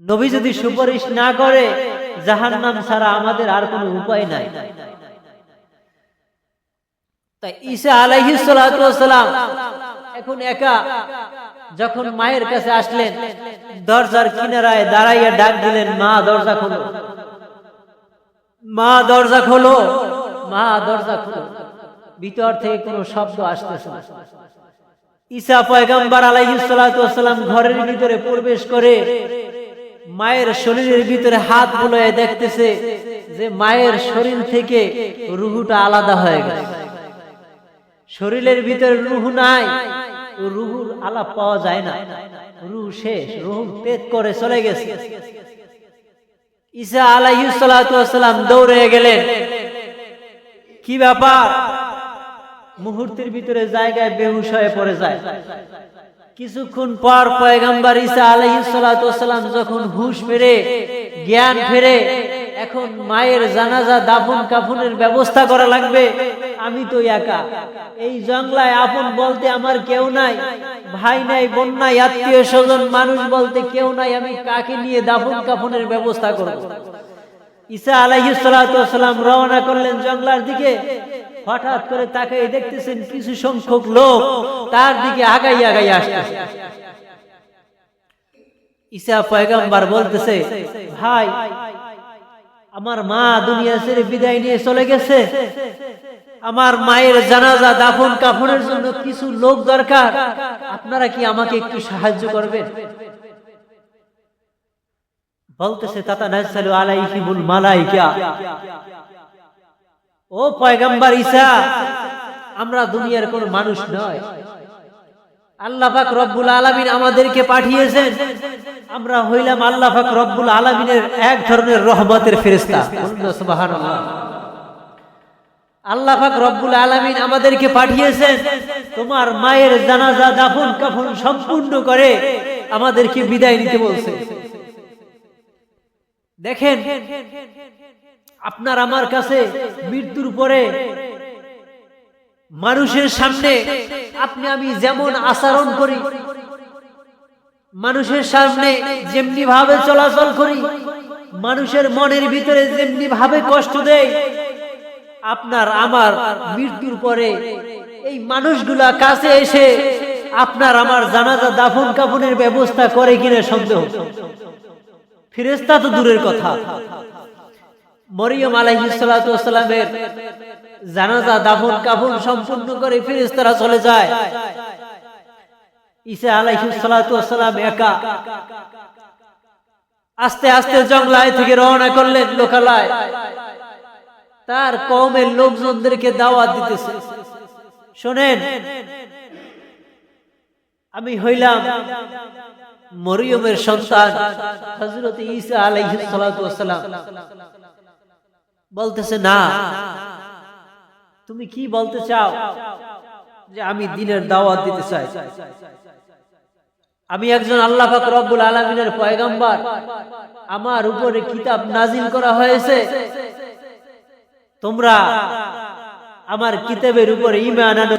নবী যদি সুপারিশ না করে জাহান্নাম ছাড়া আমাদের আর কোনো উপায় নাই। তাই ঈসা আলাইহিস সালাতু ওয়াস সালাম এখন একা যখন মায়ের কাছে আসলেন, দরজার কিনারায় দাঁড়াইয়া ডাক দিলেন, মা দরজা খোলো, মা দরজা খোলো, মা দরজা খোলো। ভিতর থেকে কোনো শব্দ আসতেছে না। ঈসা পয়গম্বর আলাইহিস সালাতু ওয়াস সালাম ঘরের ভিতরে প্রবেশ করে মায়ের শরীরের ভিতরে হাত বুলিয়ে দেখতেছে যে মায়ের শরীর থেকে রূহটা আলাদা হয়ে গেছে। শরীরের ভিতরে রূহ নাই, রূহুর আলাপ পাওয়া যায় না, রূহ শেষ, রূহ ত্যাগ করে চলে গেছে। ঈসা আলাইহিস সালাতু ওয়াস সালাম দৌড়ে গেলেন, কি ব্যাপার? মুহূর্তের ভিতরে জায়গায় বেহুশ হয়ে পড়ে যায়। কিছুক্ষণ পর পয়গম্বর ঈসা আলাইহিস সালাতু ওয়াস সালাম যখন হুঁশ ফেরে, জ্ঞান ফেরে, এখন মায়ের জানাজা দাফন কাফনের ব্যবস্থা করা লাগবে। আমি তো একা, এই জঙ্গলায় আপন বলতে আমার কেউ নাই, ভাই নাই, বোন নাই, আত্মীয় স্বজন মানুষ বলতে কেউ নাই, আমি কাকে নিয়ে দাফন কাফনের ব্যবস্থা করব? ঈসা আলাইহিস সালাতু ওয়াস সালাম রওনা করলেন জঙ্গলার দিকে। হঠাৎ করে তাকে দেখতেছেন কিছু সংখ্যক লোক তার দিকে আগাই আগাই আসতেছে। ঈসা পয়গম্বর বলতেছে, ভাই, আমার মা দুনিয়া ছেড়ে বিদায় নিয়ে চলে গেছে, আমার মায়ের জানাজা দাফন কাফনের জন্য কিছু লোক দরকার, আপনারা কি আমাকে একটু সাহায্য করবেন? বলতেছে, তাতানাজ্জালু আলাইহিমুল মালায়েকা। ও পয়গম্বর ঈসা, আমরা দুনিয়ার কোন মানুষ নয়, আল্লাহ পাক রব্বুল আলামিন আমাদেরকে পাঠিয়েছেন। আমরা হইলাম আল্লাহ পাক রব্বুল আলামিনের এক ধরনের রহমতের ফেরেশতা। সুবহানাল্লাহ। আল্লাহ পাক রব্বুল আলামিন আমাদেরকে পাঠিয়েছেন তোমার মায়ের জানাজা দাফন কাফন সম্পূর্ণ করে আমাদেরকে বিদায় নিতে বলছে। দেখেন, আপনার আমার কাছে মৃত্যুর পরে মানুষের সামনে আপনি আমি যেমন আচরণ করি, মানুষের সামনে যেমনি ভাবে চলাচল করি, মানুষের মনের ভিতরে যেমনি ভাবে কষ্ট দেয়, আপনার আমার মৃত্যুর পরে এই মানুষগুলা কাছে এসে আপনার আমার জানাজা দাফন কাফনের ব্যবস্থা করে কিনা সন্দেহ। ফেরেশতা তো দূরের কথা, মরিয়ম আলাইহিস সালাতু ওয়াস সালামের জানাজা দাফন কাফন সম্পূর্ণ করে ফেরেশতারা চলে যায়। ঈসা আলাইহিস সালাতু ওয়াস সালাম একা আস্তে আস্তে জঙ্গলায় থেকে রওনা করলেন লোকালয়। তার কওমের লোকজনদেরকে দাওয়াত দিতেছে, শুনেন, আমি হইলাম মরিয়মের সন্তান হযরত ঈসা আলাইহিস সালাতু ওয়াস সালাম। বলতেছে, না, তুমি কি বলতে চাও? যে আমি দ্বীনের দাওয়াত দিতে চাই, আমি একজন আল্লাহ পাক রব্বুল আলামিনের পয়গম্বর, আমার উপরে কিতাব নাজিল করা হয়েছে, তোমরা আমার কিতাবের উপরে ঈমান আনো।